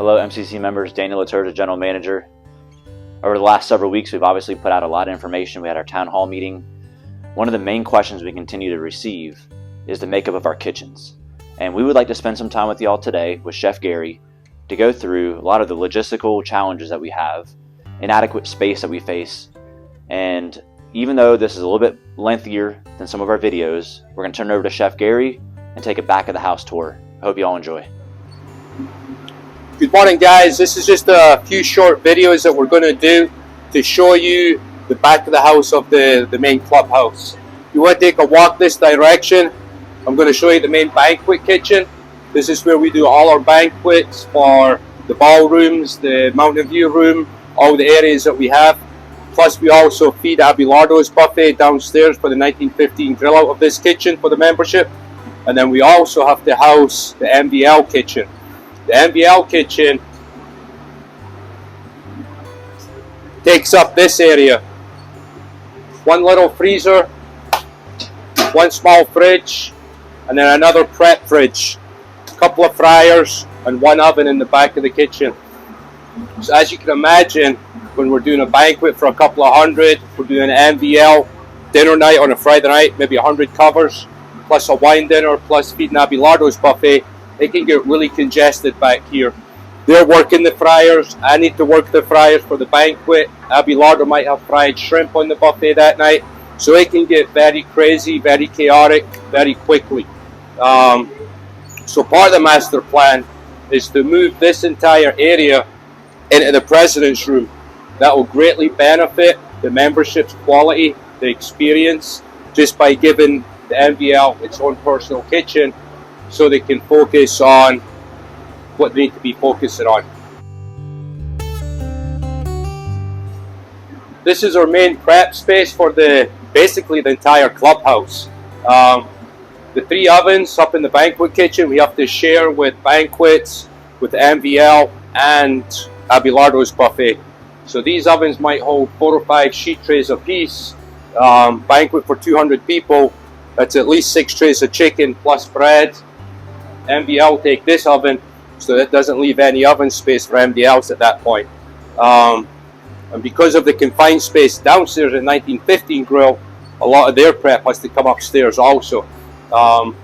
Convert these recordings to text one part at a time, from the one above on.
Hello MCC members, Daniel Laturza, General Manager. Over the last several weeks, we've obviously put out a lot of information. We had our town hall meeting. One of the main questions we continue to receive is the makeup of our kitchens. And we would like to spend some time with y'all today with Chef Gary to go through a lot of the logistical challenges that we have, inadequate space that we face, and even though this is a little bit lengthier than some of our videos, we're going to turn it over to Chef Gary and take a back of the house tour. I hope you all enjoy. Good morning, guys. This is just a few short videos that we're going to do to show you the back of the house of the main clubhouse. If you want to take a walk this direction, I'm going to show you the main banquet kitchen. This is where we do all our banquets for the ballrooms, the Mountain View room, all the areas that we have. Plus, we also feed Abelardo's buffet downstairs for the 1915 grill out of this kitchen for the membership. And then we also have to house the MVL kitchen. The MVL kitchen takes up this area. One little freezer, one small fridge, and then another prep fridge. A couple of fryers, and one oven in the back of the kitchen. So as you can imagine, when we're doing a banquet for a couple of hundred, we're doing an MVL dinner night on a Friday night, maybe 100 covers, plus a wine dinner, plus feeding Abelardo's buffet, it can get really congested back here. They're working the fryers, I need to work the fryers for the banquet. Abelardo might have fried shrimp on the buffet that night, so it can get very crazy, very chaotic, very quickly. So part of the master plan is to move this entire area into the president's room. That will greatly benefit the membership's quality, the experience, just by giving the MVL its own personal kitchen so they can focus on what they need to be focusing on. This is our main prep space for basically the entire clubhouse. The 3 ovens up in the banquet kitchen we have to share with banquets, with the MVL and Abelardo's buffet. So these ovens might hold 4 or 5 sheet trays apiece. Banquet for 200 people, that's at least 6 trays of chicken plus bread. MVL take this oven, so that doesn't leave any oven space for MVLs at that point. And because of the confined space downstairs at 1915 grill, a lot of their prep has to come upstairs also. And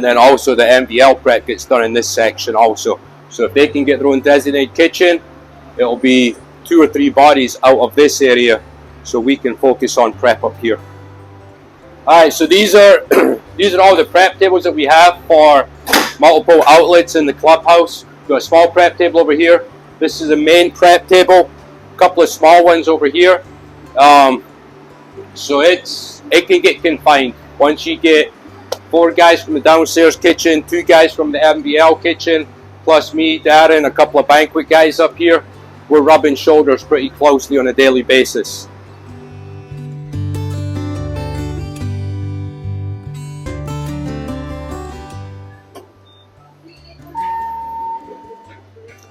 then also the MVL prep gets done in this section also. So if they can get their own designated kitchen, it'll be 2 or 3 bodies out of this area, so we can focus on prep up here. Alright, so these are these are all the prep tables that we have for multiple outlets in the clubhouse. We've got a small prep table over here. This is the main prep table. A couple of small ones over here. So it can get confined. Once you get 4 guys from the downstairs kitchen, 2 guys from the MVL kitchen, plus me, Darren, a couple of banquet guys up here, we're rubbing shoulders pretty closely on a daily basis.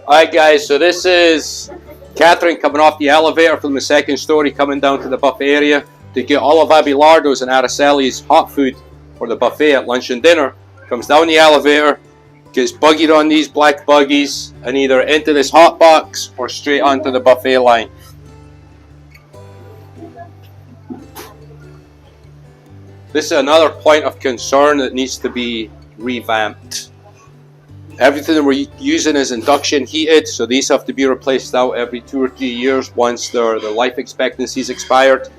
Alright guys, so this is Catherine coming off the elevator from the 2nd story, coming down to the buffet area to get all of Abelardo's and Araceli's hot food for the buffet at lunch and dinner. Comes down the elevator, gets buggied on these black buggies, and either into this hot box or straight onto the buffet line. This is another point of concern that needs to be revamped. Everything that we're using is induction heated, so these have to be replaced out every 2 or 3 years once their life expectancy is expired.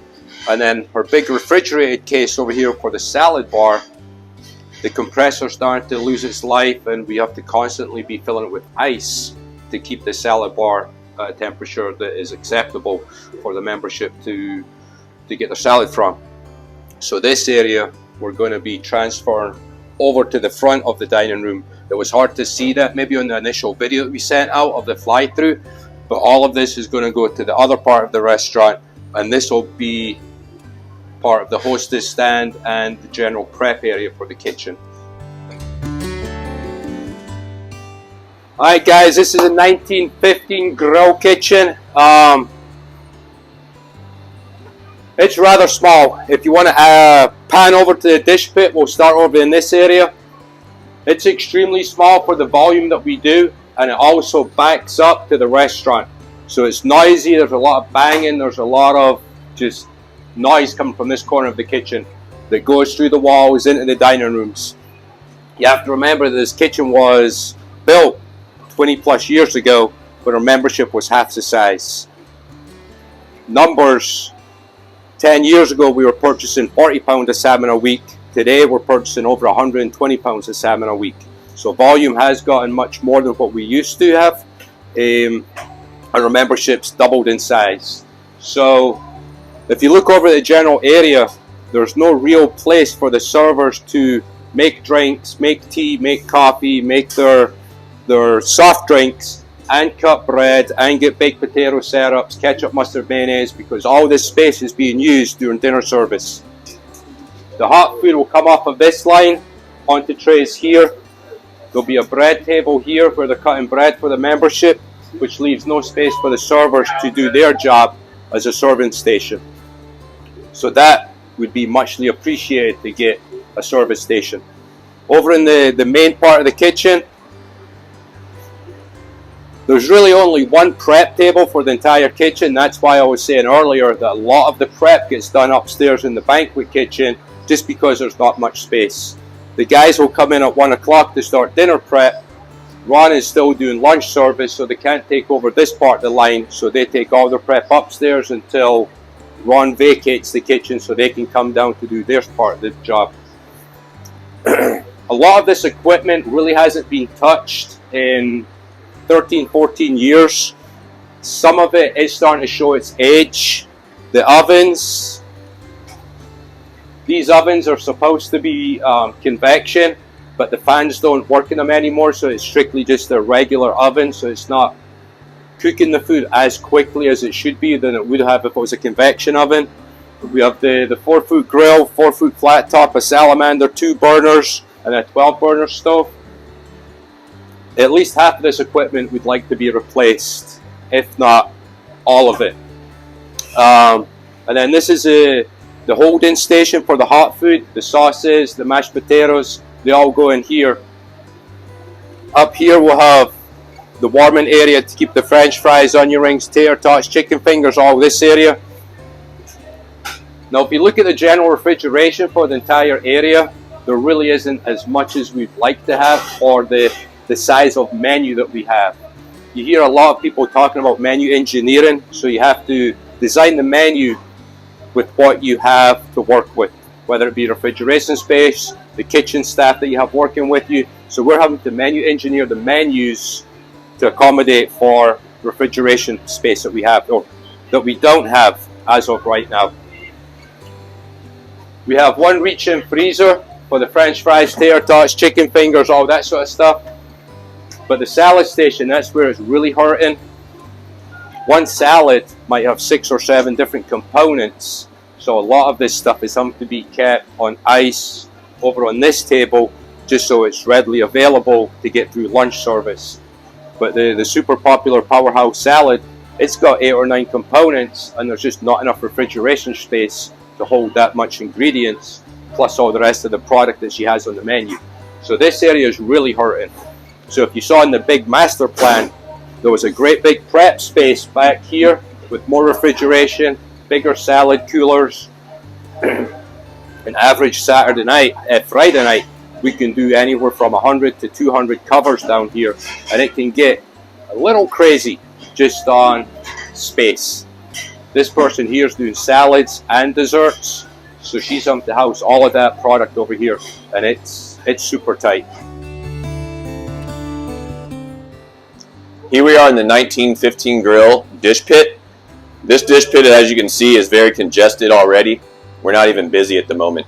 And then our big refrigerated case over here for the salad bar, the compressor starting to lose its life, and we have to constantly be filling it with ice to keep the salad bar at a temperature that is acceptable for the membership to get their salad from. So this area we're going to be transferring over to the front of the dining room. It was hard to see that maybe on the initial video that we sent out of the fly through, but all of this is going to go to the other part of the restaurant, and this will be part of the hostess stand and the general prep area for the kitchen. Alright guys, this is a 1915 grill kitchen. It's rather small. If you want to pan over to the dish pit, we'll start over in this area. It's extremely small for the volume that we do. and it also backs up to the restaurant. So it's noisy, there's a lot of banging, there's a lot of just noise coming from this corner of the kitchen that goes through the walls into the dining rooms. You have to remember that this kitchen was built 20 plus years ago, but our membership was half the size. Numbers, 10 years ago we were purchasing 40 pounds of salmon a week. Today we're purchasing over 120 pounds of salmon a week. So volume has gotten much more than what we used to have. Our membership's doubled in size. So if you look over the general area, there's no real place for the servers to make drinks, make tea, make coffee, make their soft drinks, and cut bread, and get baked potato setups, ketchup, mustard, mayonnaise, because all this space is being used during dinner service. The hot food will come off of this line onto trays here. There'll be a bread table here where they're cutting bread for the membership, which leaves no space for the servers to do their job as a serving station. So that would be muchly appreciated to get a service station. Over in the main part of the kitchen, there's really only one prep table for the entire kitchen. That's why I was saying earlier that a lot of the prep gets done upstairs in the banquet kitchen just because there's not much space. The guys will come in at 1 o'clock to start dinner prep. Ron is still doing lunch service, so they can't take over this part of the line, so they take all their prep upstairs until Ron vacates the kitchen so they can come down to do their part of the job. A lot of this equipment really hasn't been touched in 13, 14 years. Some of it is starting to show its age. The ovens, these ovens are supposed to be convection, but the fans don't work in them anymore, so it's strictly just a regular oven, so it's not cooking the food as quickly as it should be than it would have if it was a convection oven. We have the 4-foot grill, 4-foot flat top, a salamander, 2 burners, and a 12-burner stove. At least half of this equipment would like to be replaced, if not all of it. And then this is the holding station for the hot food, the sauces, the mashed potatoes, they all go in here. Up here we'll have the warming area to keep the french fries, onion rings, tater tots, chicken fingers, all this area. Now if you look at the general refrigeration for the entire area, there really isn't as much as we'd like to have, or the size of menu that we have. You hear a lot of people talking about menu engineering, so you have to design the menu with what you have to work with, whether it be refrigeration space, the kitchen staff that you have working with you. So we're having to menu engineer the menus to accommodate for refrigeration space that we have, or that we don't have as of right now. We have one reach-in freezer for the french fries, tater tots, chicken fingers, all that sort of stuff. But the salad station, that's where it's really hurting. One salad might have 6 or 7 different components, so a lot of this stuff is having to be kept on ice over on this table just so it's readily available to get through lunch service. But the super popular Powerhouse salad, it's got 8 or 9 components, and there's just not enough refrigeration space to hold that much ingredients, plus all the rest of the product that she has on the menu. So this area is really hurting. So if you saw in the big master plan, there was a great big prep space back here with more refrigeration, bigger salad coolers. An average Friday night, we can do anywhere from 100 to 200 covers down here, and it can get a little crazy just on space. This person here is doing salads and desserts, so she's having to house all of that product over here, and it's super tight. Here we are in the 1915 Grill dish pit. This dish pit, as you can see, is very congested already. We're not even busy at the moment.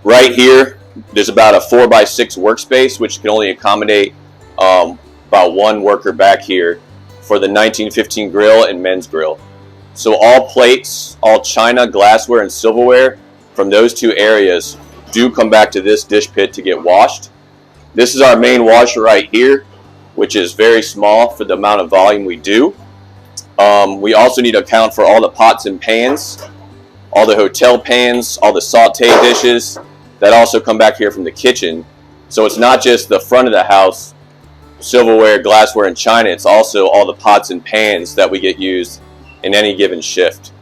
Right here, there's about a 4x6 workspace, which can only accommodate about 1 worker back here for the 1915 Grill and men's grill. So all plates, all china, glassware, and silverware from those 2 areas do come back to this dish pit to get washed. This is our main washer right here, which is very small for the amount of volume we do. We also need to account for all the pots and pans, all the hotel pans, all the saute dishes that also come back here from the kitchen. So it's not just the front of the house silverware, glassware, and china, it's also all the pots and pans that we get used in any given shift.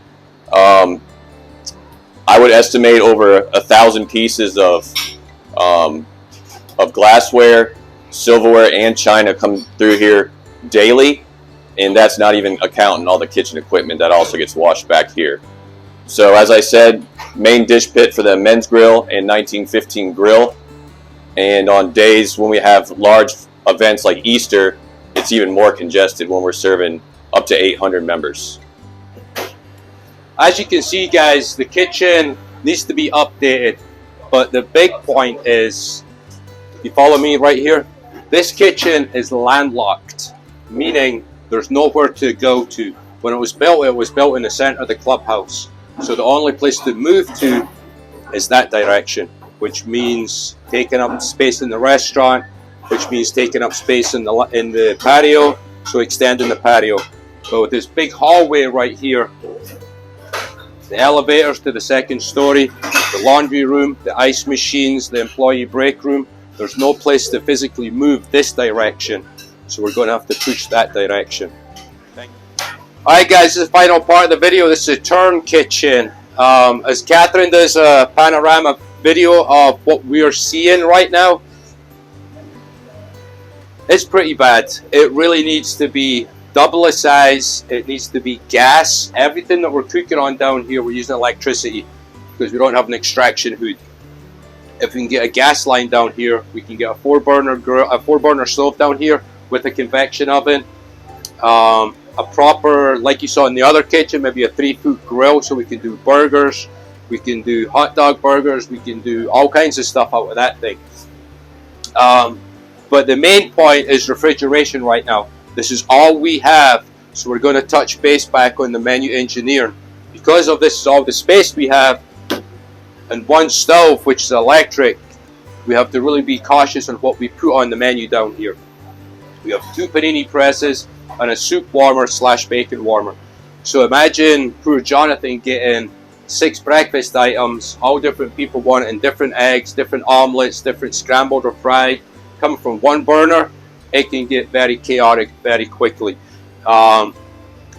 I would estimate over 1,000 pieces of glassware, silverware, and china come through here daily, and that's not even accounting all the kitchen equipment that also gets washed back here. So as I said, main dish pit for the men's grill and 1915 grill. And on days when we have large events like Easter, it's even more congested when we're serving up to 800 members. As you can see, guys, the kitchen needs to be updated. But the big point is, you follow me right here? This kitchen is landlocked, meaning there's nowhere to go to. When it was built in the center of the clubhouse. So the only place to move to is that direction, which means taking up space in the restaurant, which means taking up space in the patio, so extending the patio. So with this big hallway right here, the elevators to the second story, the laundry room, the ice machines, the employee break room, there's no place to physically move this direction, so we're going to have to push that direction. Alright guys, this is the final part of the video. This is a turn kitchen. As Catherine does a panorama video of what we are seeing right now, it's pretty bad. It really needs to be double the size. It needs to be gas. Everything that we're cooking on down here, we're using electricity because we don't have an extraction hood. If we can get a gas line down here, we can get a four burner stove down here with a convection oven. A proper, like you saw in the other kitchen, maybe a 3-foot grill so we can do burgers, we can do hot dog burgers, we can do all kinds of stuff out of that thing. But the main point is refrigeration right now. This is all we have, so we're going to touch base back on the menu engineering. Because of this is all the space we have, and one stove which is electric, we have to really be cautious on what we put on the menu down here. We have 2 panini presses and a soup warmer / bacon warmer. So imagine poor Jonathan getting 6 breakfast items, all different people wanting different eggs, different omelets, different scrambled or fried, coming from one burner. It can get very chaotic very quickly. And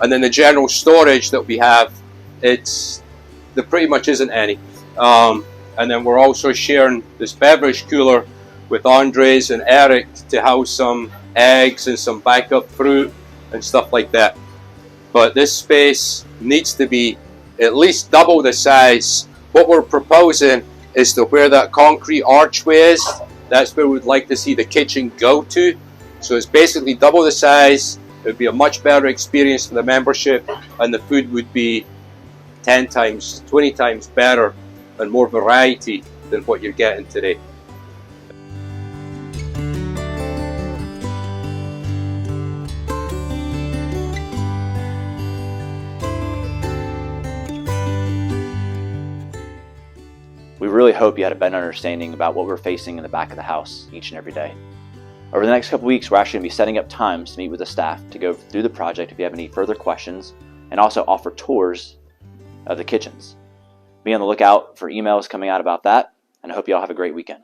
then the general storage that we have, there pretty much isn't any. And then we're also sharing this beverage cooler with Andres and Eric to house some eggs and some backup fruit and stuff like that. But this space needs to be at least double the size. What we're proposing is to where that concrete archway is, that's where we'd like to see the kitchen go to. So it's basically double the size. It would be a much better experience for the membership, and the food would be 10 times, 20 times better and more variety than what you're getting today. We really hope you had a better understanding about what we're facing in the back of the house each and every day. Over the next couple weeks, we're actually going to be setting up times to meet with the staff to go through the project if you have any further questions, and also offer tours of the kitchens. Be on the lookout for emails coming out about that, and I hope you all have a great weekend.